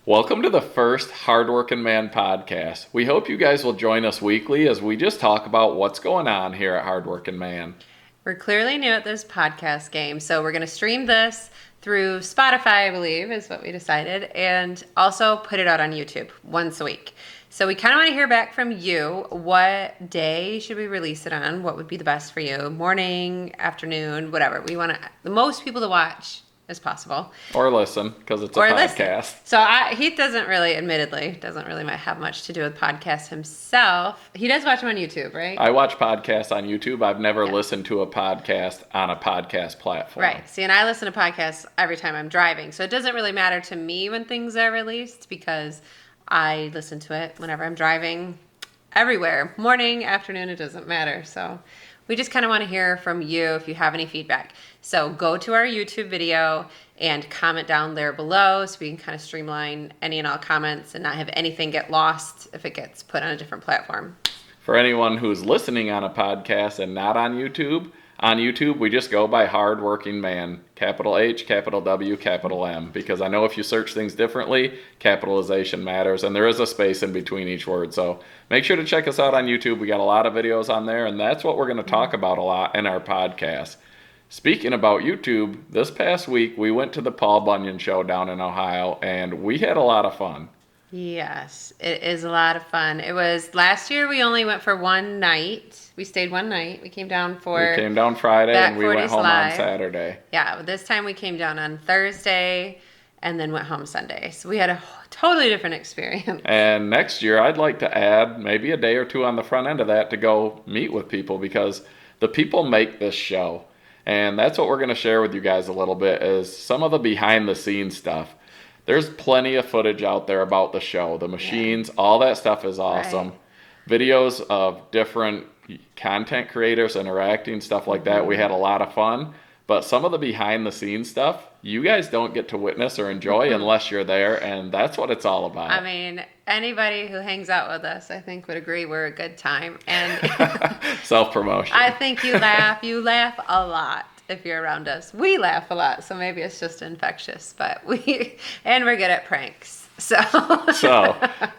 Welcome to the first Hardworking Man podcast. We hope you guys will join us weekly as we just talk about what's going on here at Hardworking Man. We're clearly new at this podcast game, so we're going to stream this through Spotify, I believe, is what we decided, and also put it out on YouTube once a week. So we kind of want to hear back from you. What day should we release it on? What would be the best for you? Morning, afternoon, whatever. We want the most people to watch as possible. Or listen, because it's a podcast. Listen. So he doesn't really have much to do with podcasts himself. He does watch them on YouTube, right? I watch podcasts on YouTube. I've never listened to a podcast on a podcast platform. Right. See, and I listen to podcasts every time I'm driving. So it doesn't really matter to me when things are released because I listen to it whenever I'm driving everywhere. Morning, afternoon, it doesn't matter. So we just kind of want to hear from you if you have any feedback. So go to our YouTube video and comment down there below so we can kind of streamline any and all comments and not have anything get lost if it gets put on a different platform. For anyone who's listening on a podcast and not on YouTube we just go by Hardworking Man, capital H, capital W, capital M, because I know if you search things differently, capitalization matters, and there is a space in between each word. So make sure to check us out on YouTube. We got a lot of videos on there, and that's what we're going to talk about a lot in our podcast. Speaking about YouTube, this past week we went to the Paul Bunyan show down in Ohio, and we had a lot of fun. Yes, it is a lot of fun. It was last year we only went for one night. We stayed one night. We came down Friday and we went home live on Saturday. Yeah, this time we came down on Thursday and then went home Sunday. So we had a totally different experience. And next year I'd like to add maybe a day or two on the front end of that to go meet with people, because the people make this show. And that's what we're going to share with you guys a little bit, is some of the behind the scenes stuff. There's plenty of footage out there about the show, the machines, all that stuff is awesome. Right. Videos of different content creators interacting, stuff like that. We had a lot of fun, but some of the behind the scenes stuff, you guys don't get to witness or enjoy unless you're there, and that's what it's all about. I mean, anybody who hangs out with us, I think, would agree we're a good time. And self-promotion. I think you laugh a lot. If you're around us, we laugh a lot, so maybe it's just infectious, but we're good at pranks. So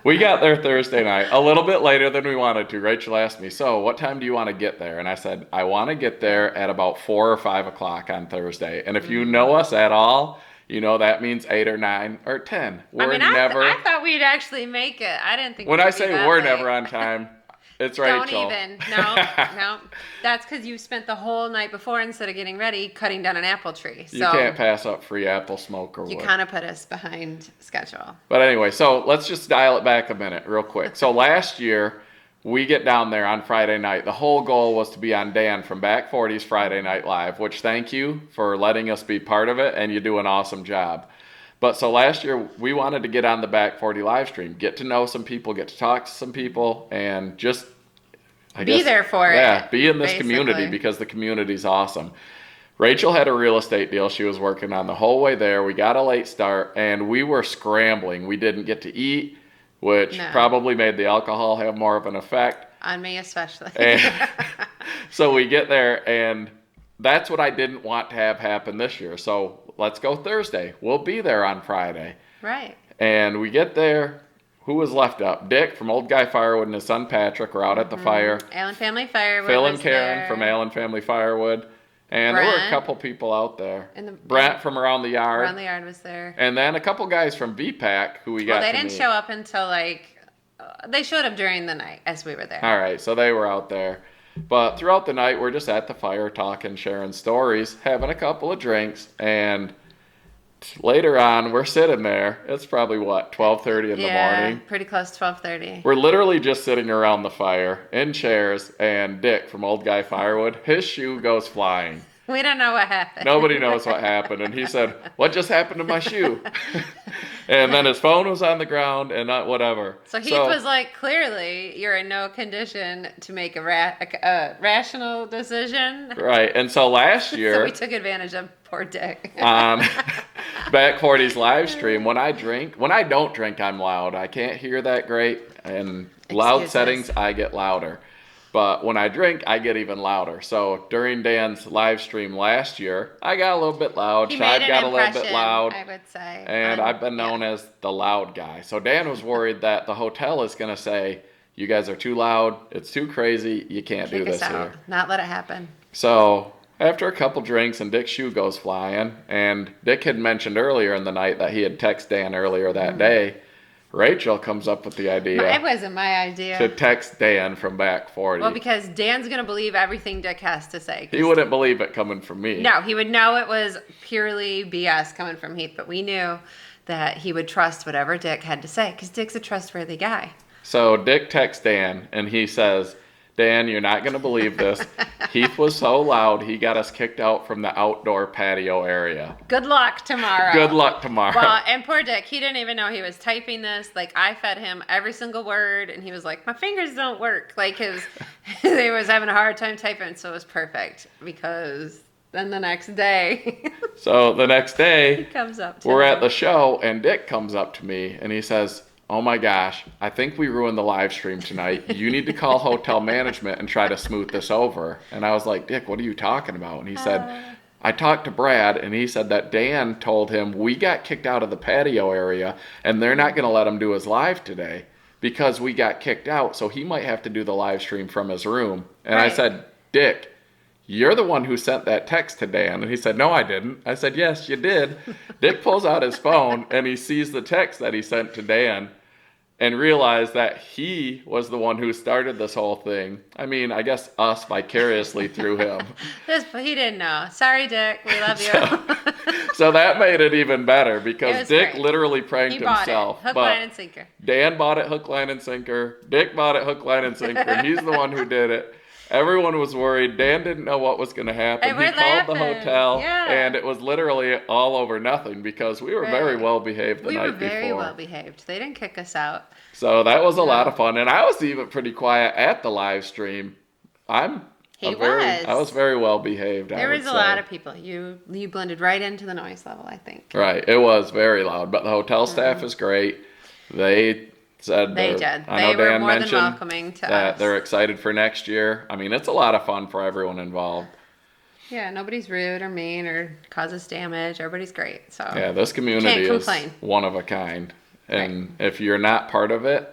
we got there Thursday night, a little bit later than we wanted to. Rachel asked me, so what time do you want to get there? And I said, I want to get there at about 4 or 5 o'clock on Thursday. And if you know us at all, you know that means 8 or 9 or 10. I thought we'd actually make it. I didn't think when I say we're never on time, it's Rachel. Don't even. No. That's because you spent the whole night before, instead of getting ready, cutting down an apple tree. So you can't pass up free apple smoke or you what. kind of put us behind schedule. But anyway, so let's just dial it back a minute real quick. So last year, we get down there on Friday night. The whole goal was to be on Dan from Back 40's Friday Night Live, which thank you for letting us be part of it, and you do an awesome job. But so last year, we wanted to get on the Back 40 live stream, get to know some people, get to talk to some people, and just, be there for it. Yeah, be in this basically. community, because the community's awesome. Rachel had a real estate deal she was working on the whole way there. We got a late start, and we were scrambling. We didn't get to eat, which probably made the alcohol have more of an effect. On me especially. So we get there, and that's what I didn't want to have happen this year. So let's go Thursday. We'll be there on Friday. Right. And we get there. Who was left up? Dick from Old Guy Firewood and his son Patrick were out at the fire. Allen Family Firewood. Phil and Karen from Allen Family Firewood. And there were a couple people out there. Brent from Around the Yard. Around the Yard was there. And then a couple guys from VEPAK who we got to meet. They didn't show up until they showed up during the night as we were there. All right, so they were out there. But throughout the night, we're just at the fire talking, sharing stories, having a couple of drinks, and later on, we're sitting there. It's probably, 12:30 in the morning? Pretty close to 12:30. We're literally just sitting around the fire in chairs, and Dick from Old Guy Firewood, his shoe goes flying. We don't know what happened. Nobody knows what happened. And he said, what just happened to my shoe? And then his phone was on the ground and not whatever. So Heath was like, clearly, you're in no condition to make a rational decision. Right. And so last year. So we took advantage of poor Dick. Back 40's live stream, when I don't drink, I'm loud. I can't hear that great. And loud settings, I get louder. But when I drink, I get even louder. So during Dan's live stream last year, I got a little bit loud. He made Shive an got a little bit impression, loud. I would say. And I've been known as the loud guy. So Dan was worried that the hotel is going to say, you guys are too loud. It's too crazy. You can't do Kick us this out. here. Not let it happen. So after a couple drinks and Dick's shoe goes flying, and Dick had mentioned earlier in the night that he had texted Dan earlier that day, Rachel comes up with the idea It wasn't my idea. to text Dan from back 40. Well, because Dan's going to believe everything Dick has to say. He wouldn't believe it coming from me. No, he would know it was purely BS coming from Heath, but we knew that he would trust whatever Dick had to say because Dick's a trustworthy guy. So Dick texts Dan, and he says, Dan, you're not going to believe this. Heath was so loud, he got us kicked out from the outdoor patio area. Good luck tomorrow. Good luck tomorrow. Well, and poor Dick, he didn't even know he was typing this. Like, I fed him every single word, and he was like, my fingers don't work. Like, he was having a hard time typing, so it was perfect. Because then the next day, So the next day, he comes up to we're me. at the show, and Dick comes up to me, and he says, oh my gosh, I think we ruined the live stream tonight. You need to call hotel management and try to smooth this over. And I was like, Dick, what are you talking about? And he said, I talked to Brad, and he said that Dan told him we got kicked out of the patio area, and they're not going to let him do his live today because we got kicked out, so he might have to do the live stream from his room. And I Right. said, Dick, you're the one who sent that text to Dan. And he said, no, I didn't. I said, yes, you did. Dick pulls out his phone, and he sees the text that he sent to Dan and realized that he was the one who started this whole thing. I mean, I guess us vicariously through him. He didn't know. Sorry, Dick. We love you. So that made it even better It because was Dick great. literally pranked He bought himself. it. Hook, But line, and sinker. Dan bought it hook, line, and sinker. Dick bought it hook, line, and sinker. He's the one who did it. Everyone was worried. Dan didn't know what was going to happen. And He we're called the laughing. hotel, Yeah. and it was literally all over nothing because we were very Right. well behaved the We night were very before. well behaved. They didn't kick us out. So that was a lot of fun, and I was even pretty quiet at the live stream. I was very well behaved. There was a lot of people. You blended right into the noise level, I think. Right, it was very loud, but the hotel staff is great. They said They they're- did. I know They were Dan more than mentioned welcoming to that us. they're excited for next year. I mean, it's a lot of fun for everyone involved. Yeah, nobody's rude or mean or causes damage. Everybody's great. So Yeah, this community Can't is complain. one of a kind. And if you're not part of it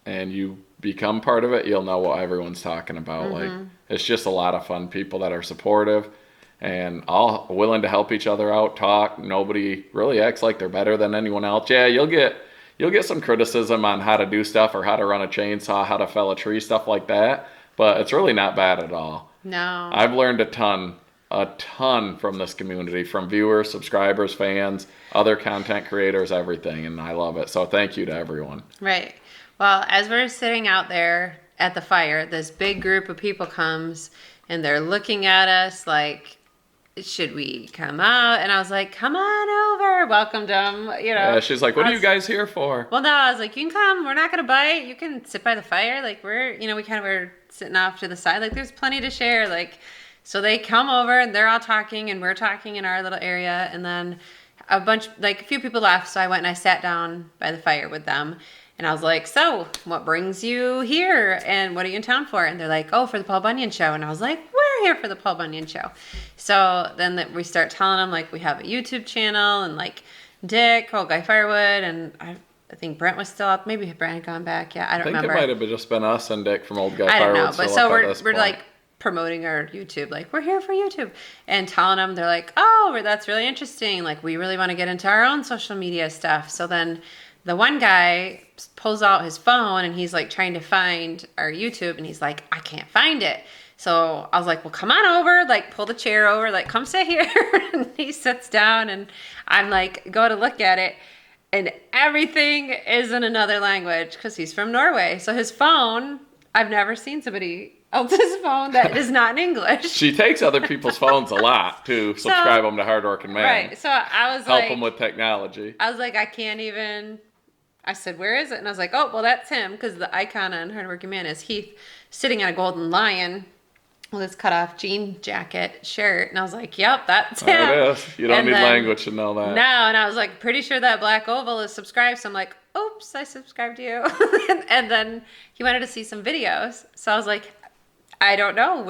and you become part of it, you'll know what everyone's talking about. Like, it's just a lot of fun people that are supportive and all willing to help each other out, talk. Nobody really acts like they're better than anyone else. Yeah, you'll get some criticism on how to do stuff or how to run a chainsaw, how to fell a tree, stuff like that. But it's really not bad at all. no. I've learned a ton from this community, from viewers, subscribers, fans, other content creators, everything. And I love it. So thank you to everyone. Right. Well, as we're sitting out there at the fire, this big group of people comes and they're looking at us like, should we come out? And I was like, come on over. Welcomed them, you know. She's like, what are you guys here for? Well, no, I was like, you can come. We're not going to bite. You can sit by the fire. Like, we kind of were sitting off to the side. Like, there's plenty to share. Like, so they come over and they're all talking and we're talking in our little area. And then a few people left. So I went and I sat down by the fire with them. And I was like, so what brings you here? And what are you in town for? And they're like, oh, for the Paul Bunyan show. And I was like, we're here for the Paul Bunyan show. So then we start telling them, like, we have a YouTube channel and, like, Dick, Old Guy Firewood, and I think Brent was still up. Maybe Brent had gone back. Yeah, I don't remember. I think it might have just been us and Dick from Old Guy I don't Firewood. know. But still so up at we're this point. like promoting our YouTube. Like, we're here for YouTube. And telling them, they're like, oh, that's really interesting. Like, we really want to get into our own social media stuff. So then the one guy pulls out his phone and he's like trying to find our YouTube and he's like, I can't find it. So I was like, well, come on over, like pull the chair over, like come sit here. And he sits down and I'm like, go to look at it. And everything is in another language because he's from Norway. So his phone, I've never seen somebody else's phone that is not in English. She takes other people's phones a lot to subscribe them to Hard Working Man. Right. So I was Help like, them with technology. I was like, I can't even. I said, where is it? And I was like, oh, well, that's him because the icon on Hardworking Man is Heath sitting on a golden lion with his cut-off jean jacket shirt. And I was like, yep, that's him. There it is. You don't And need then- language to know that. No, and I was like, pretty sure that black oval is subscribed. So I'm like, oops, I subscribed to you. And then he wanted to see some videos. So I was like, I don't know.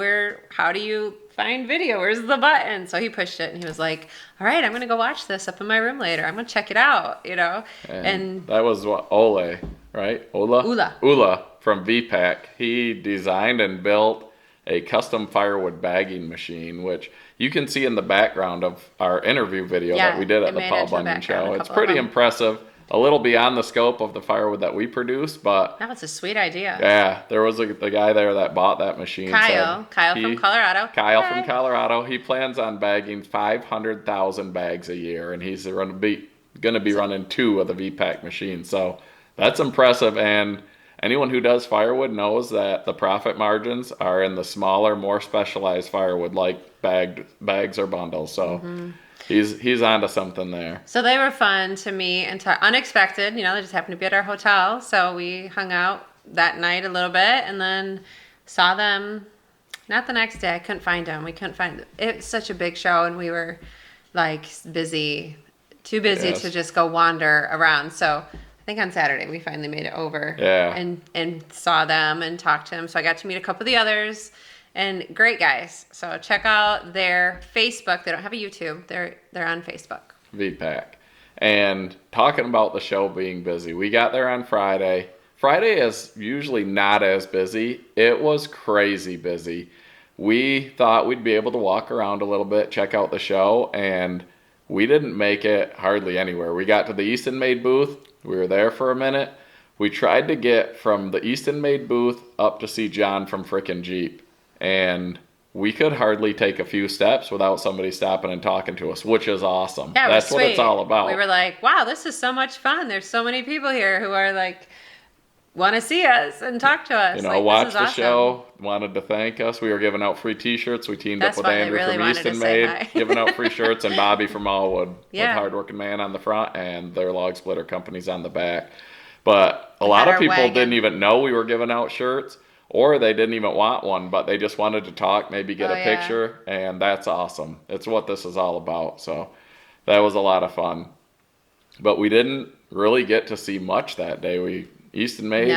How do you find video? Where's the button? So he pushed it and he was like, all right, I'm going to go watch this up in my room later. I'm going to check it out, And that was what Ole, right? Ula from VEPAK. He designed and built a custom firewood bagging machine, which you can see in the background of our interview video that we did at the Paul Bunyan show. It's pretty impressive. A little beyond the scope of the firewood that we produce, but that was a sweet idea. Yeah, there was the guy there that bought that machine. Kyle from Colorado. Kyle from Colorado. He plans on bagging 500,000 bags a year, and he's going to be running 2 of the VEPAK machines. So that's impressive. And anyone who does firewood knows that the profit margins are in the smaller, more specialized firewood, like bags or bundles. So. He's onto something there. So they were fun to me and unexpected. They just happened to be at our hotel. So we hung out that night a little bit and then saw them. Not the next day. I couldn't find them. We couldn't find them. It was such a big show and we were like too busy to just go wander around. So I think on Saturday we finally made it over. Yeah. And saw them and talked to them. So I got to meet a couple of the others. And great guys. So check out their Facebook. They don't have a YouTube. They're on Facebook. VEPAK. And talking about the show being busy, we got there on Friday. Friday is usually not as busy. It was crazy busy. We thought we'd be able to walk around a little bit, check out the show, and we didn't make it hardly anywhere. We got to the Easton Made booth. We were there for a minute. We tried to get from the Easton Made booth up to see John from frickin' Jeep. And we could hardly take a few steps without somebody stopping and talking to us, which is awesome. Yeah, that's what it's all about. We were like, wow, this is so much fun. There's so many people here who are like, want to see us and talk to us. Watched the show, wanted to thank us. We were giving out free T-shirts. We teamed up with Andrew from Easton Made, giving out free shirts, and Bobby from Allwood with Hardworking Man on the front and their log splitter companies on the back. But a lot of people didn't even know we were giving out shirts. Or they didn't even want one, but they just wanted to talk, maybe get a picture, and that's awesome. It's what this is all about. So that was a lot of fun. But we didn't really get to see much that day. Easton Made,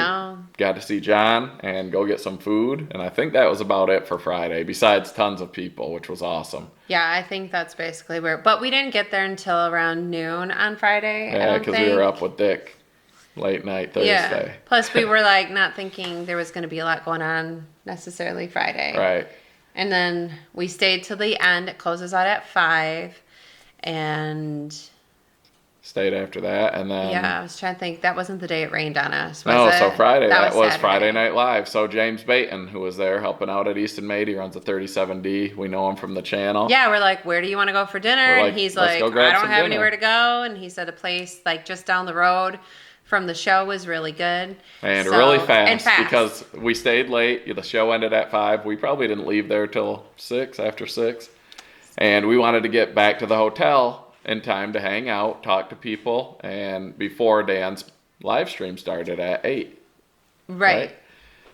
got to see John and go get some food, and I think that was about it for Friday, besides tons of people, which was awesome. Yeah, I think that's basically but we didn't get there until around noon on Friday. Yeah, because we were up with Dick. Late night Thursday. Yeah. Plus, we were like not thinking there was going to be a lot going on necessarily Friday. Right. And then we stayed till the end. It closes out at 5, and stayed after that, and then I was trying to think. That wasn't the day it rained on us. So Friday. That was Friday Night Live. So James Baton, who was there helping out at Easton Made, he runs a 37D. We know him from the channel. Yeah, we're like, where do you want to go for dinner? And he's like, I don't have anywhere to go. And he said a place like just down the road from the show was really good. And really fast, because we stayed late. The show ended at 5. We probably didn't leave there till 6, after 6. And we wanted to get back to the hotel in time to hang out, talk to people, and before Dan's live stream started at 8. Right?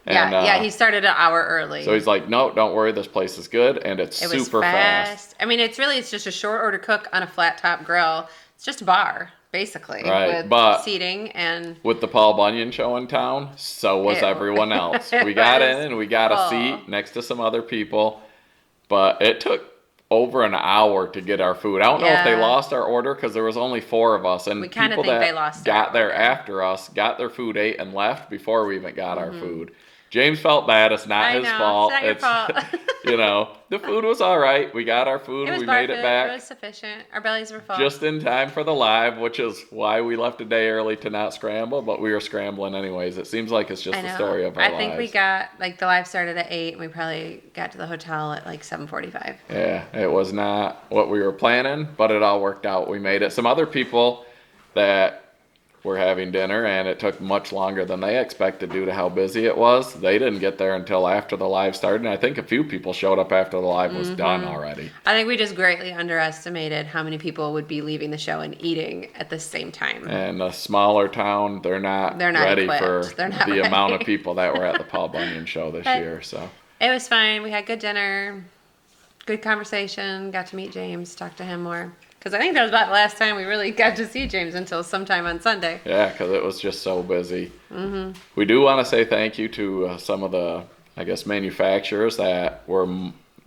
And, he started an hour early. So he's like, no, don't worry, this place is good, and it's super fast. I mean, it's just a short order cook on a flat top grill. It's just a bar. Basically, right, with seating and with the Paul Bunyan show in town, so was everyone else. We got in and we got a seat next to some other people, but it took over an hour to get our food. I don't know if they lost our order because there was only 4 of us, and people that got there after us got their food, ate, and left before we even got our food. James felt bad. It's not his fault. It's not your fault. The food was all right. We got our food. We made it back. It was sufficient. Our bellies were full. Just in time for the live, which is why we left a day early to not scramble, but we were scrambling anyways. It seems like it's just the story of our lives. I think we got, the live started at 8, and we probably got to the hotel at 7:45. Yeah, it was not what we were planning, but it all worked out. We made it. Some other people that were having dinner, and it took much longer than they expected due to how busy it was. They didn't get there until after the live started, and I think a few people showed up after the live was done already. I think we just greatly underestimated how many people would be leaving the show and eating at the same time. And a smaller town, they're not ready for the amount of people that were at the Paul Bunyan show this year. So it was fine. We had good dinner, good conversation, got to meet James, talk to him more. Because I think that was about the last time we really got to see James until sometime on Sunday. Yeah, because it was just so busy. Mm-hmm. We do want to say thank you to some of the I guess, manufacturers that were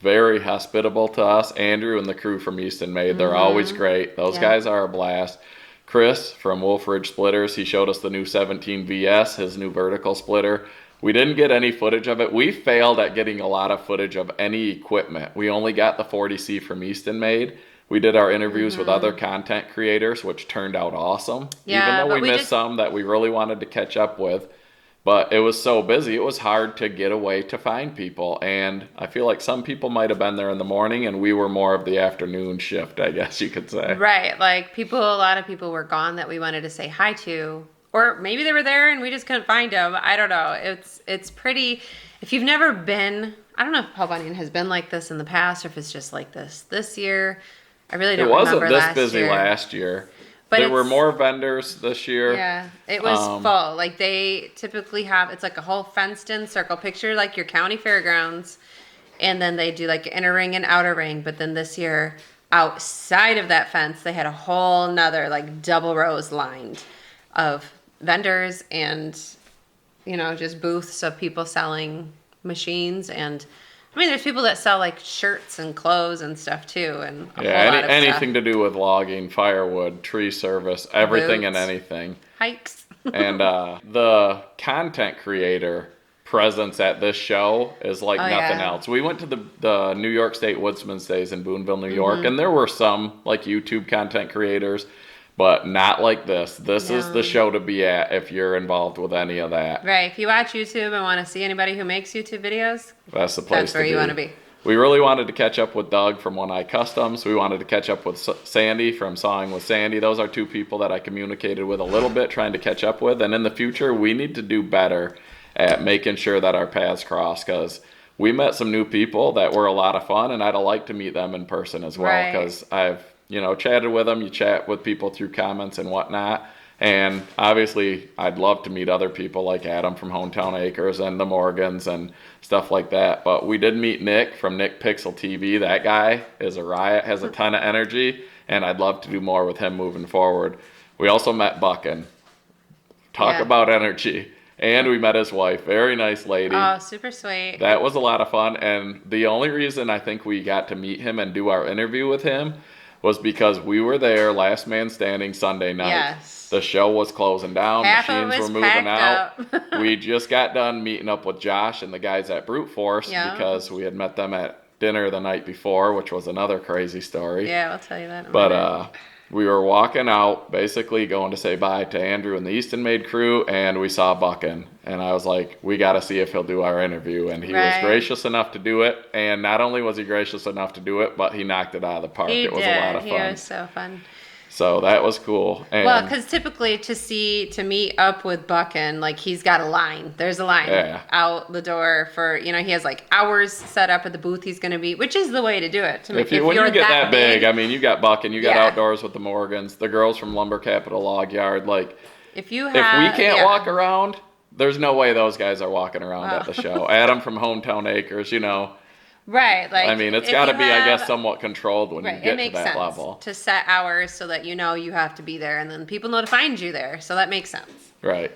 very hospitable to us. Andrew and the crew from Easton Made, they're always great. Those Yeah. guys are a blast. Chris from Wolf Ridge Splitters, he showed us the new 17 VS, his new vertical splitter. We didn't get any footage of it. We failed at getting a lot of footage of any equipment. We only got the 40C from Easton Made. We did our interviews with other content creators, which turned out awesome. Yeah, Even though but we we missed just- some that we really wanted to catch up with. But it was so busy, it was hard to get away to find people. And I feel like some people might have been there in the morning, and we were more of the afternoon shift, I guess you could say. Right. Like a lot of people were gone that we wanted to say hi to. Or maybe they were there and we just couldn't find them. I don't know. It's pretty, if you've never been, I don't know if Paul Bunyan has been like this in the past or if it's just like this year. I really don't It wasn't remember this last busy year. last year. But There were it's- more vendors this year. Yeah, it was full. Like they typically have, it's like a whole fenced in circle picture, like your county fairgrounds. And then they do like inner ring and outer ring. But then this year, outside of that fence, they had a whole nother like double rows lined of vendors and, just booths of people selling machines. And I mean, there's people that sell like shirts and clothes and stuff too. And a Yeah, whole lot of anything stuff. to do with logging, firewood, tree service, everything and Boots. anything. Hikes. And the content creator presence at this show is like Oh, nothing yeah. else. We went to the New York State Woodsman's Days in Boonville, New York, and there were some like YouTube content creators, but not like this. This is the No. show to be at if you're involved with any of that. Right. If you watch YouTube and want to see anybody who makes YouTube videos, That's the place that's where to you be. want to be. We really wanted to catch up with Doug from One Eye Customs. We wanted to catch up with Sandy from Sawing with Sandy. Those are two people that I communicated with a little bit, trying to catch up with. And in the future, we need to do better at making sure that our paths cross, because we met some new people that were a lot of fun, and I'd like to meet them in person as well, Right. because I've chatted with them. You chat with people through comments and whatnot. And obviously, I'd love to meet other people like Adam from Hometown Acres and the Morgans and stuff like that. But we did meet Nick from Nick Pixel TV. That guy is a riot, has a ton of energy, and I'd love to do more with him moving forward. We also met Buckin. Talk Yeah. about energy. And we met his wife. Very nice lady. Oh, super sweet. That was a lot of fun. And the only reason I think we got to meet him and do our interview with him was because we were there last man standing Sunday night. Yes. The show was closing down. Half of Machines it was were moving out. packed up. We just got done meeting up with Josh and the guys at Brute Force Yeah. because we had met them at dinner the night before, which was another crazy story. Yeah, I'll tell you that in a But minute. we were walking out, basically going to say bye to Andrew and the Easton Made crew, and we saw Buckin. And I was like, we got to see if he'll do our interview. And he was Right. gracious enough to do it. And not only was he gracious enough to do it, but he knocked it out of the park. He It was did. a lot of He fun. was so fun. So that was cool. And Well, because typically to meet up with Buckin, like he's got a line. There's a line Yeah. out the door for, he has like hours set up at the booth he's going to be, which is the way to do it. when you get that big, I mean, you got Buckin, you got Yeah. Outdoors with the Morgans, the girls from Lumber Capital Log Yard. Like, if we if we can't walk around, there's no way those guys are walking around at the show. Adam from Hometown Acres, Right. Like, I mean, it's if got to you be, I guess, have- somewhat controlled when Right, you it get to makes that sense level. to set hours so that you have to be there, and then people know to find you there. So that makes sense. Right.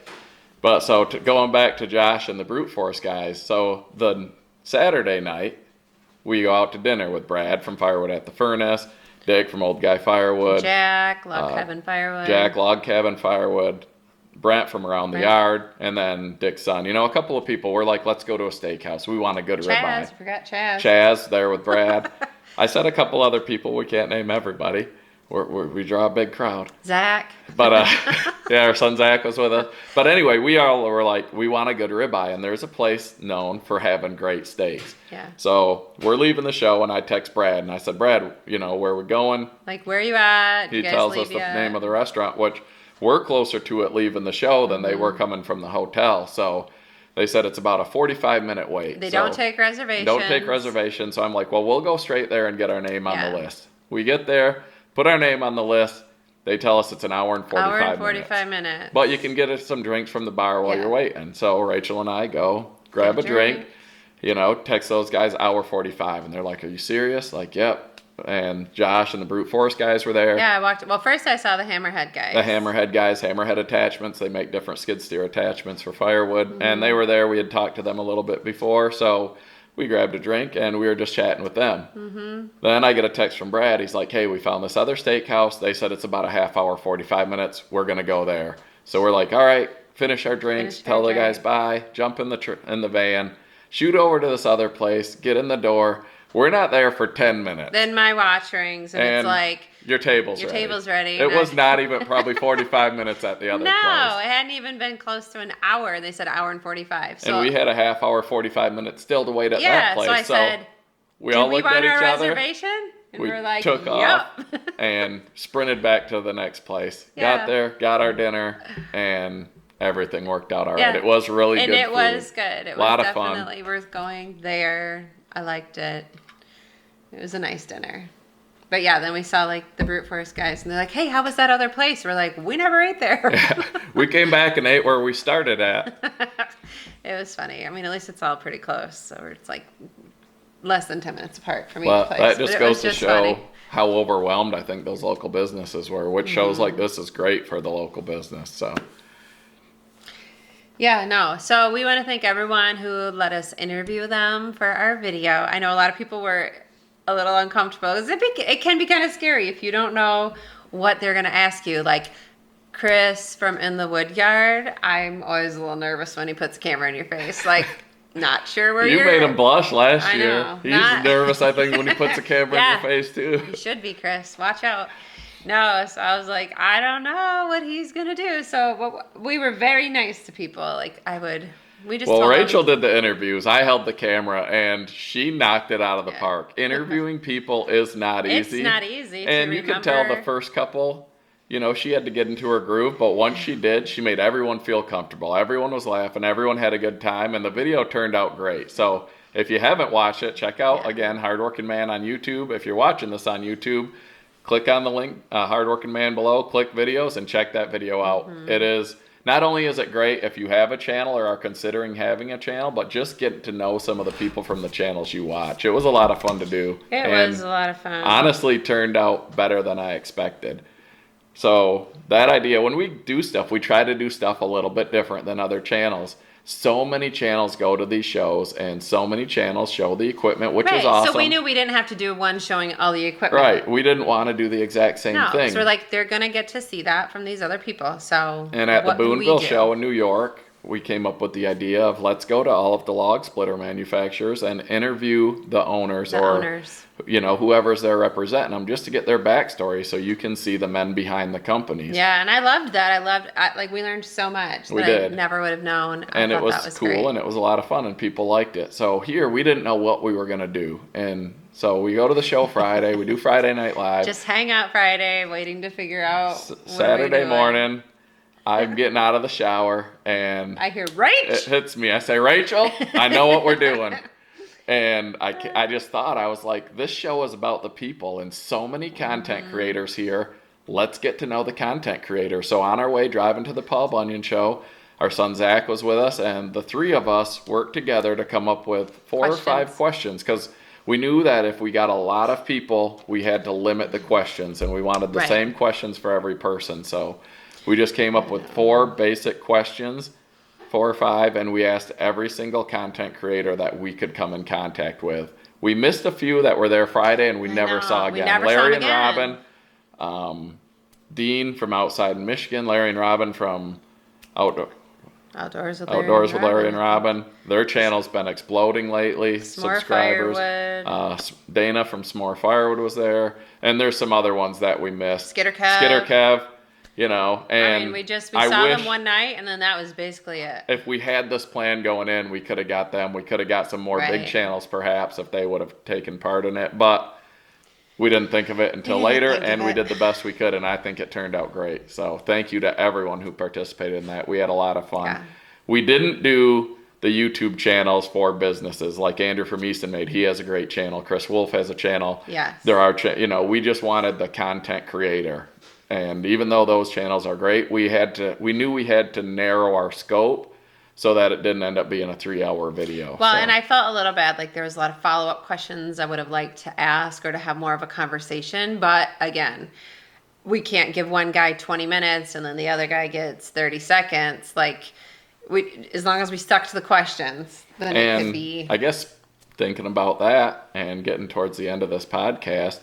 But so going back to Josh and the Brute Force guys, so the Saturday night, we go out to dinner with Brad from Firewood at the Furnace, Dick from Old Guy Firewood, Jack, Log Cabin Firewood. Jack Log Cabin Firewood, Brent from Around the Right. Yard, and then Dick's son. A couple of people were like, let's go to a steakhouse. We want a good Chaz. ribeye. Forgot Chaz. Chaz there with Brad. I said a couple other people. We can't name everybody. We draw a big crowd. Zach. But yeah, our son Zach was with us. But anyway, we all were like, we want a good ribeye, and there's a place known for having great steaks. Yeah. So we're leaving the show, and I text Brad, and I said, Brad, where we're going? Like, where are you at? He You guys tells us leave the yet? name of the restaurant, which we're closer to it leaving the show than they were coming from the hotel. So they said it's about a 45-minute wait. They So don't take reservations. don't take reservations. So I'm like, well, we'll go straight there and get our name on Yeah. the list. We get there, put our name on the list. They tell us it's an hour and 45 Hour and minutes. 45 minutes. But you can get us some drinks from the bar while Yeah. you're waiting. So Rachel and I go grab Get a a drink, text those guys hour 45. And they're like, are you serious? Like, yep. and Josh and the Brute Force guys were there. Yeah, I walked. Well, first I saw the Hammerhead guys. The Hammerhead guys, Hammerhead Attachments. They make different skid steer attachments for firewood. And they were there. We had talked to them a little bit before. So we grabbed a drink and we were just chatting with them. Then I get a text from Brad. He's like, hey, we found this other steakhouse. They said it's about a half hour, 45 minutes. We're going to go there. So we're like, all right, finish our drinks, tell the guys bye, jump in the van, shoot over to this other place, get in the door. We're not there for 10 minutes. Then my watch rings and it's like, your table's ready. It was not even probably 45 minutes at the other place. No, it hadn't even been close to an hour. They said hour and 45. So. And we had a half hour, 45 minutes still to wait at that place. So I said, we all looked at each other. Reservation? And we were like, took off and sprinted back to the next place. Got there, got our dinner, and everything worked out all right. It was really good. And it food. Was good. It was definitely worth going there. I liked it. It was a nice dinner. But yeah, then we saw like the Brute Force guys and they're like, hey, how was that other place? We're like, we never ate there. We came back and ate where we started at. It was funny. I mean, at least it's all pretty close. So it's like less than 10 minutes apart from each place. That just goes to show how overwhelmed I think those local businesses were, which shows like this is great for the local business. So. Yeah, no. So we want to thank everyone who let us interview them for our video. I know a lot of people were a little uncomfortable because it can be kind of scary if you don't know what they're going to ask you. Like Chris from In the Woodyard, I'm always a little nervous when he puts a camera in your face. Like, not sure where you made him blush last year. Know, He's nervous, I think, when he puts a camera in your face, too. You should be, Chris. Watch out. No, so I was like, I don't know what he's going to do. So we were very nice to people. Like, Rachel did the interviews. I held the camera, and she knocked it out of the park. Interviewing people is not easy. It's not easy. And you could tell the first couple, she had to get into her groove. But once she did, she made everyone feel comfortable. Everyone was laughing. Everyone had a good time. And the video turned out great. So if you haven't watched it, check out, again, Hardworking Man on YouTube. If you're watching this on YouTube, click on the link, Hardworking Man below, click videos, and check that video out. It is... Not only is it great if you have a channel or are considering having a channel, but just get to know some of the people from the channels you watch. It was a lot of fun to do. It was a lot of fun. Honestly, turned out better than I expected. So that idea, when we do stuff, we try to do stuff a little bit different than other channels. So many channels go to these shows, and so many channels show the equipment, which is awesome. So we knew we didn't have to do one showing all the equipment. Right. We didn't want to do the exact same thing. So we're like, they're going to get to see that from these other people. So and at the Boonville show in New York, we came up with the idea of let's go to all of the log splitter manufacturers and interview the owners whoever's there representing them, just to get their backstory so you can see the men behind the companies. Yeah, and I loved that. We learned so much I never would have known. And it was cool great. And it was a lot of fun and people liked it. So here we didn't know what we were going to do. And so we go to the show Friday. We do Friday Night Live. Just hang out Friday waiting to figure out Saturday morning. I'm getting out of the shower and I hear Rach. It hits me. I say, Rachel, I know what we're doing. And I just thought, I was like, this show is about the people and so many content creators here. Let's get to know the content creator. So on our way driving to the Paul Bunyan show, our son Zach was with us, and the three of us worked together to come up with 4 or 5 questions, because we knew that if we got a lot of people, we had to limit the questions, and we wanted the same questions for every person. So we just came up with 4 basic questions, 4 or 5, and we asked every single content creator that we could come in contact with. We missed a few that were there Friday and we never saw again. Larry and Robin, Dean from outside Michigan, Larry and Robin from Outdoors with Larry and Robin. Their channel's been exploding lately. Subscribers. Firewood. Dana from S'more Firewood was there, and there's some other ones that we missed. Skitter Kev. And we saw them one night, and then that was basically it. If we had this plan going in, we could have got them. We could have got some more big channels, perhaps, if they would have taken part in it. But we didn't think of it until later, and we did the best we could, and I think it turned out great. So thank you to everyone who participated in that. We had a lot of fun. Yeah. We didn't do the YouTube channels for businesses like Andrew from Easton made. He has a great channel. Chris Wolf has a channel. Yes. There are, we just wanted the content creator. And even though those channels are great, we knew we had to narrow our scope so that it didn't end up being a 3-hour video. Well, So, and I felt a little bad. Like there was a lot of follow-up questions I would have liked to ask or to have more of a conversation. But again, we can't give one guy 20 minutes and then the other guy gets 30 seconds. Like, as long as we stuck to the questions, then it could be. I guess thinking about that and getting towards the end of this podcast,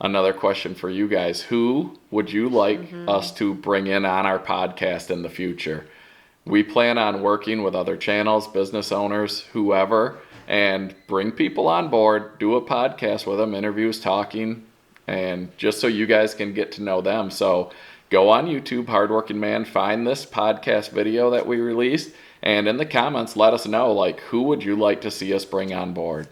another question for you guys. Who would you like us to bring in on our podcast in the future? We plan on working with other channels, business owners, whoever, and bring people on board, do a podcast with them, interviews, talking, and just so you guys can get to know them. So go on YouTube, Hardworking Man, find this podcast video that we released, and in the comments, let us know, like, who would you like to see us bring on board?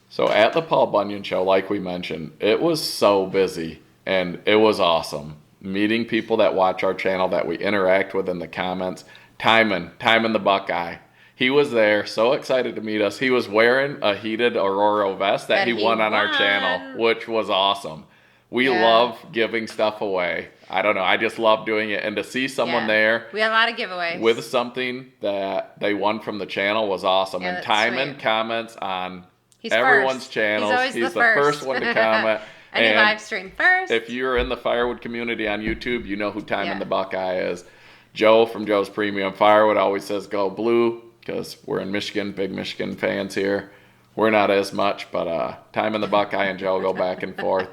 So at the Paul Bunyan Show, like we mentioned, it was so busy, and it was awesome. Meeting people that watch our channel that we interact with in the comments. Timon the Buckeye. He was there, so excited to meet us. He was wearing a heated Aurora vest that he won on our channel, which was awesome. We love giving stuff away. I don't know. I just love doing it. And to see someone there. We had a lot of giveaways. With something that they won from the channel was awesome. Yeah, and Timon comments on He's everyone's first. channels. He's the first one to comment. And he live stream first. If you're in the firewood community on YouTube, you know who Timon the Buckeye is. Joe from Joe's Premium Firewood always says go blue because we're in Michigan, big Michigan fans here. We're not as much, but Timon the Buckeye and Joe go back and forth.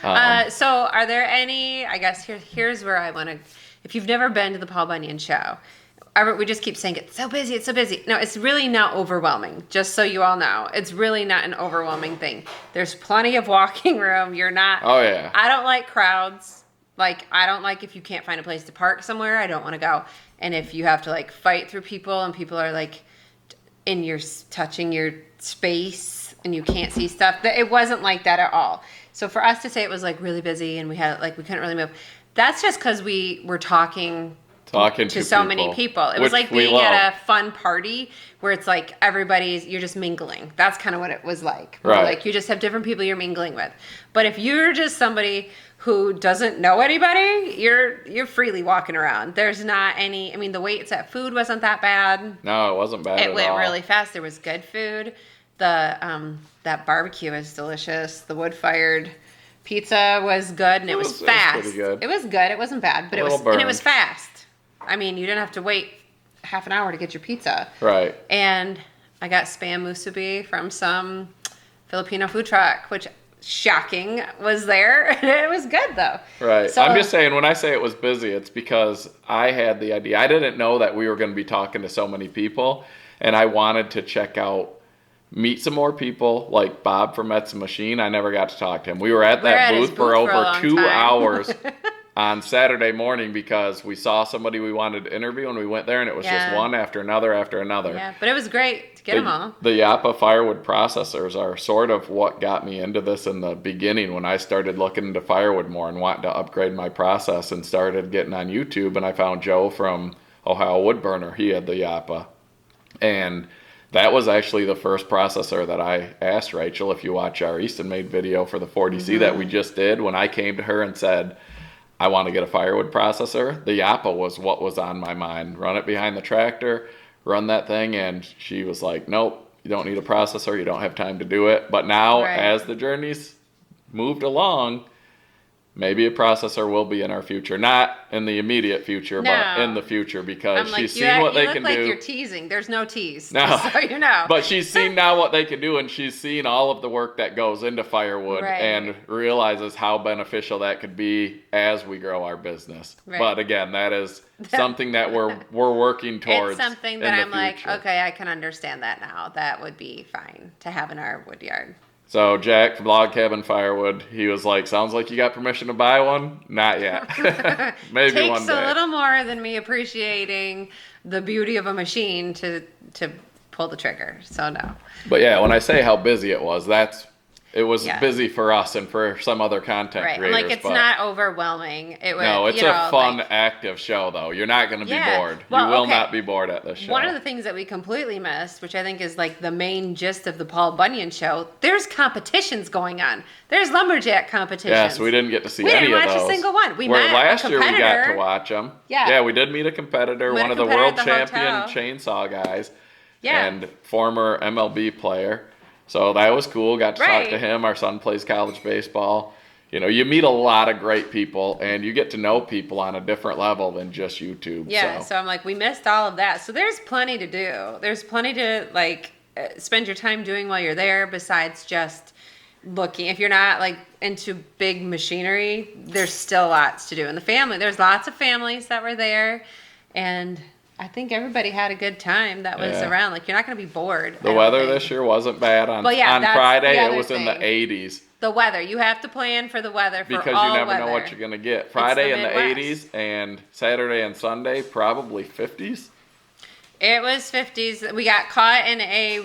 So are there any, I guess here's where I want to, if you've never been to the Paul Bunyan Show, we just keep saying it's so busy, it's so busy. No, it's really not overwhelming, just so you all know. It's really not an overwhelming thing. There's plenty of walking room. You're not. Oh, yeah. I don't like crowds. Like, I don't like if you can't find a place to park somewhere, I don't want to go. And if you have to, like, fight through people and people are, like, touching your space and you can't see stuff, it wasn't like that at all. So for us to say it was, like, really busy and we couldn't really move, that's just because we were talking to so many people. It was like being at a fun party where it's like you're just mingling. That's kind of what it was like. Right. Like you just have different people you're mingling with. But if you're just somebody who doesn't know anybody, you're freely walking around. There's not any, I mean, the waits at food wasn't that bad. No, it wasn't bad at all. It went really fast. There was good food. That barbecue was delicious. The wood-fired pizza was good, and it was fast. It was pretty good. It was good. It wasn't bad, but it was fast. I mean, you didn't have to wait half an hour to get your pizza. Right. And I got Spam musubi from some Filipino food truck, which shocking was there. It was good though. Right. So, I'm just saying when I say it was busy, it's because I had the idea. I didn't know that we were going to be talking to so many people, and I wanted to meet some more people like Bob from Metz Machine. I never got to talk to him. We were at that booth for over 2 hours on Saturday morning because we saw somebody we wanted to interview and we went there and it was just one after another after another. Yeah, but it was great to get them all. The Yappa firewood processors are sort of what got me into this in the beginning when I started looking into firewood more and wanting to upgrade my process and started getting on YouTube, and I found Joe from Ohio Woodburner. He had the Yappa. And that was actually the first processor that I asked Rachel, if you watch our Easton Made video for the 40C that we just did, when I came to her and said, I want to get a firewood processor, the Yappa was what was on my mind. Run it behind the tractor, run that thing, and she was like, nope, you don't need a processor, you don't have time to do it. But now, as the journey's moved along, maybe a processor will be in our future. Not in the immediate future, but in the future, because she's seen what they can do. You look like you're teasing. There's no tease. No. So you know. But she's seen now what they can do, and she's seen all of the work that goes into firewood and realizes how beneficial that could be as we grow our business. Right. But again, that is something that we're working towards. It's something that I'm like, okay, I can understand that now. That would be fine to have in our wood yard. So Jack from Log Cabin Firewood, he was like, sounds like you got permission to buy one? Not yet. Maybe Takes one day. a little more than me appreciating the beauty of a machine to pull the trigger. So no. But yeah, when I say how busy it was, that's it was Yeah. busy for us and for some other content Right. I'm creators. like, it's but not overwhelming. It was, no, it's you a know, fun, like, active show, though. You're not going to be yeah. bored. Well, you will okay. not be bored at this show. One of the things that we completely missed, which I think is like the main gist of the Paul Bunyan show, there's competitions going on. There's lumberjack competitions. Yes, we didn't get to see We any didn't of watch those. a single one. We Where met last a year we got to competitor. watch them. Yeah. Yeah, we did meet a competitor, Met one a of the competitor world at the champion hotel. chainsaw guys, Yeah. and former MLB player. So that was cool. Got to talk to him. Our son plays college baseball. You know, you meet a lot of great people, and you get to know people on a different level than just YouTube. Yeah, so I'm like, we missed all of that. So there's plenty to do. There's plenty to, like, spend your time doing while you're there besides just looking. If you're not, like, into big machinery, there's still lots to do. And the family, there's lots of families that were there, and I think everybody had a good time that was around. Like, you're not going to be bored. The weather this year wasn't bad. On Friday, it was in the 80s. The weather. You have to plan for the weather for because all you never weather. know what you're going to get. Friday in the Midwest. 80s and Saturday and Sunday probably 50s. It was 50s. We got caught in a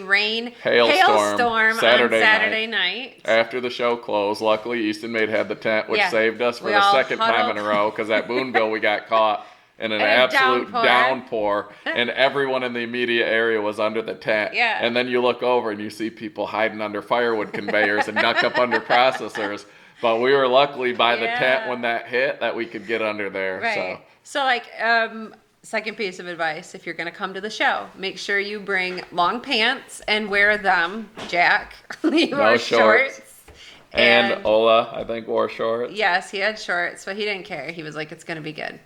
hailstorm on Saturday night. After the show closed, luckily Easton Made had the tent, which saved us for We the all second time huddled. in a row, because at Boonville we got caught in an In a absolute downpour. downpour, and everyone in the immediate area was under the tent. Yeah. And then you look over and you see people hiding under firewood conveyors and ducked up under processors. But we were luckily by the tent when that hit that we could get under there. Right. So like, second piece of advice, if you're going to come to the show, make sure you bring long pants and wear them, Jack. You No wore shorts. And Ola, I think, wore shorts. Yes, he had shorts, but he didn't care. He was like, it's going to be good.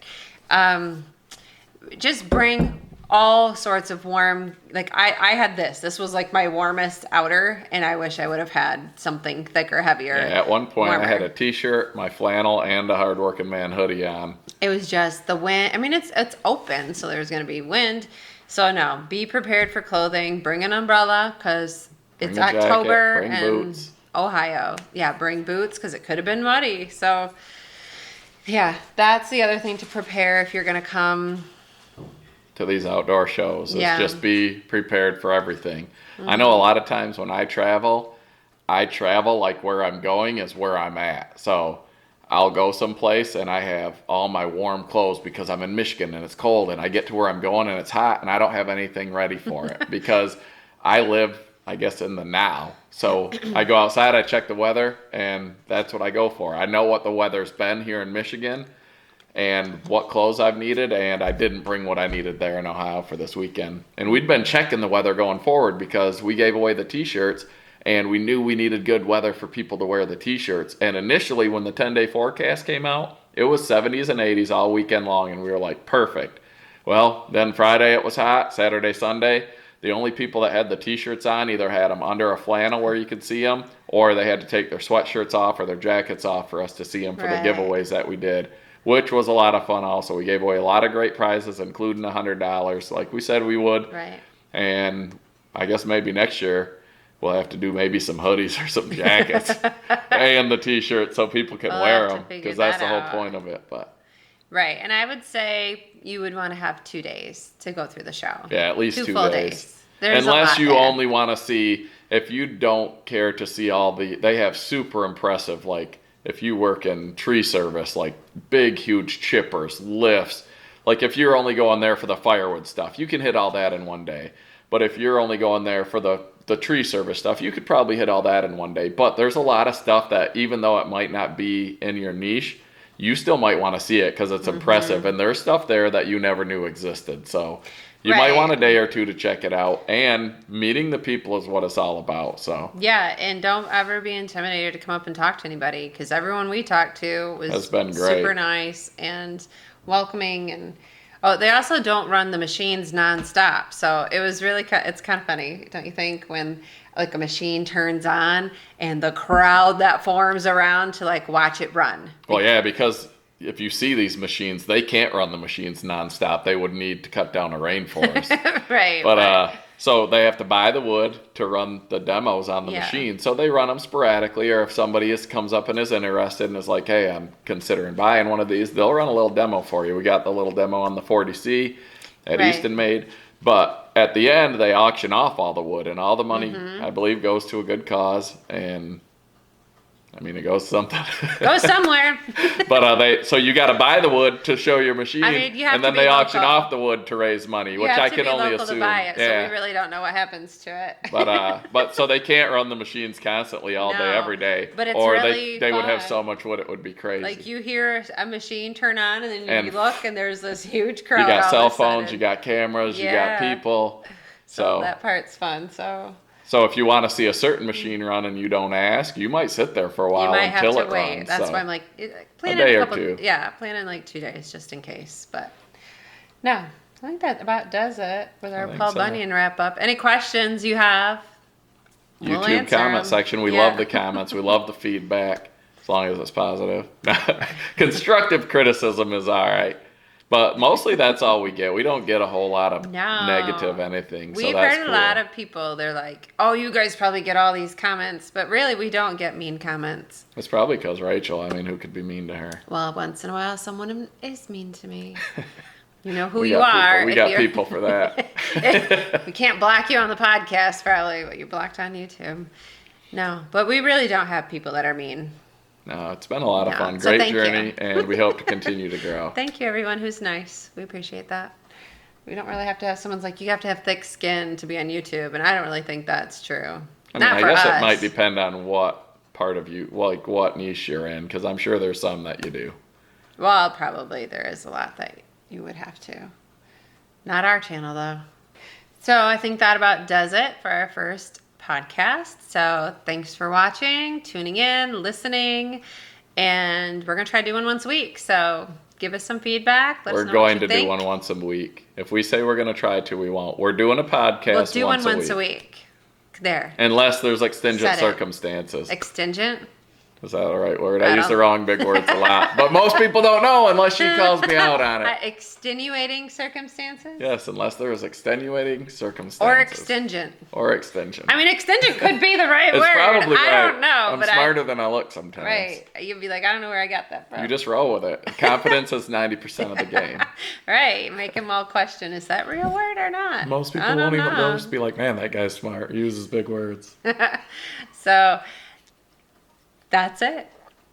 Just bring all sorts of warm, like I had this was like my warmest outer, and I wish I would have had something thicker, heavier. Yeah, at one point warmer. I had a t-shirt, my flannel, and a hardworking man hoodie on. It was just the wind. I mean, it's open, so there's going to be wind. So no, be prepared for clothing. Bring an umbrella because it's Bring a jacket, October bring and boots. Ohio. Yeah, bring boots because it could have been muddy. So yeah, that's the other thing to prepare if you're going to come to these outdoor shows. Is Yeah. just be prepared for everything. I know a lot of times when I travel like where I'm going is where I'm at. So I'll go someplace and I have all my warm clothes because I'm in Michigan and it's cold, and I get to where I'm going and it's hot and I don't have anything ready for it because I live, I guess, in the now. So I go outside, I check the weather, and that's what I go for. I know what the weather's been here in Michigan and what clothes I've needed, and I didn't bring what I needed there in Ohio for this weekend. And we'd been checking the weather going forward because we gave away the t-shirts, and we knew we needed good weather for people to wear the t-shirts. And initially, when the 10-day forecast came out, it was 70s and 80s all weekend long, and we were like, perfect. Well, then Friday it was hot, Saturday, Sunday. The only people that had the t-shirts on either had them under a flannel where you could see them, or they had to take their sweatshirts off or their jackets off for us to see them for the giveaways that we did, which was a lot of fun also. We gave away a lot of great prizes, including $100, like we said we would. Right. And I guess maybe next year we'll have to do maybe some hoodies or some jackets and the t-shirts so people can wear them, because that's the whole point of it. But right. And I would say you would want to have 2 days to go through the show. yeah, at least 2 full days. There's Unless you there. only want to see, if you don't care to see all they have super impressive, like if you work in tree service, like big, huge chippers, lifts. Like if you're only going there for the firewood stuff, you can hit all that in one day. But if you're only going there for the tree service stuff, you could probably hit all that in one day. But there's a lot of stuff that, even though it might not be in your niche, you still might want to see it because it's impressive. And there's stuff there that you never knew existed. So you might want a day or two to check it out. And meeting the people is what it's all about. So yeah, and don't ever be intimidated to come up and talk to anybody, because everyone we talked to was been great. Super nice and welcoming. And they also don't run the machines nonstop, so it was really it's kind of funny, don't you think, when like a machine turns on and the crowd that forms around to like watch it run. Well, yeah, because if you see these machines, they can't run the machines nonstop. They would need to cut down a rainforest. Right. But so they have to buy the wood to run the demos on the machine. So they run them sporadically, or if somebody comes up and is interested and is like, hey, I'm considering buying one of these, they'll run a little demo for you. We got the little demo on the 40C at Easton Made. But at the end, they auction off all the wood, and all the money, I believe, goes to a good cause. And I mean, it goes something. Go somewhere. But so you got to buy the wood to show your machine, I mean, you have and to then be they auction local. off the wood to raise money, You which have I to can be only local assume. to buy it, so Yeah. we really don't know what happens to it. But so they can't run the machines constantly all day, No, every day. but it's or really they would have fun. so much wood, it would be crazy. Like you hear a machine turn on, and then And you look, and there's this huge crowd. you got all cell of a phones, sudden. you got cameras, you got Yeah. people. So that part's fun. So if you want to see a certain machine run and you don't ask, you might sit there for a while You might have until to it wait. runs. That's So why I'm like, plan a day in or a couple. two. Yeah, plan in like 2 days just in case. But no, I think that about does it with our think Paul so. Bunyan wrap up. Any questions you have? We'll YouTube answer comment 'em. section. We Yeah. love the comments. We love the feedback, as long as it's positive. Constructive criticism is all right. But mostly that's all we get. We don't get a whole lot of No. negative anything. We've so that's heard cool. a lot of people, they're like, oh, you guys probably get all these comments. But really, we don't get mean comments. It's probably because Rachel, I mean, who could be mean to her? Well, once in a while, someone is mean to me. You know who We you got are. people. We if got you're- people for that. We can't block you on the podcast, probably, but you're blocked on YouTube. No, but we really don't have people that are mean. No, it's been a lot of No, fun. so Great thank you. journey, and we hope to continue to grow. Thank you, everyone who's nice. We appreciate that. We don't really have to have someone's like, you have to have thick skin to be on YouTube, and I don't really think that's true. I mean, Not I for guess us. it might depend on what part of you, like what niche you're in, because I'm sure there's some that you do. Well, probably there is a lot that you would have to. Not our channel, though. So I think that about does it for our first podcast. So thanks for watching, tuning in, listening, and we're going to try doing once a week. So give us some feedback. Let We're us know going what you to think. do one once a week. If we say we're going to try to, we won't. We're doing a podcast We'll do one once once a week. There. Unless there's extingent Said it. circumstances. Extingent. Is that the right word? I I use don't- the wrong big words a lot. But most people don't know unless she calls me out on it. Extenuating circumstances? Yes, unless there is extenuating circumstances. Or extingent. Or extension. I mean, extingent could be the right It's word. probably right. I don't know. I'm but smarter than I look sometimes. Right. You'd be like, I don't know where I got that from. You just roll with it. Confidence is 90% of the game. Right. Make them all question, is that real word or not? Most people I don't won't even know. know. Just be like, man, that guy's smart. He uses big words. So that's it.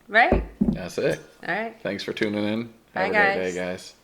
Right? That's it. All right. Thanks for tuning in. Bye, Have a great guys. day, guys.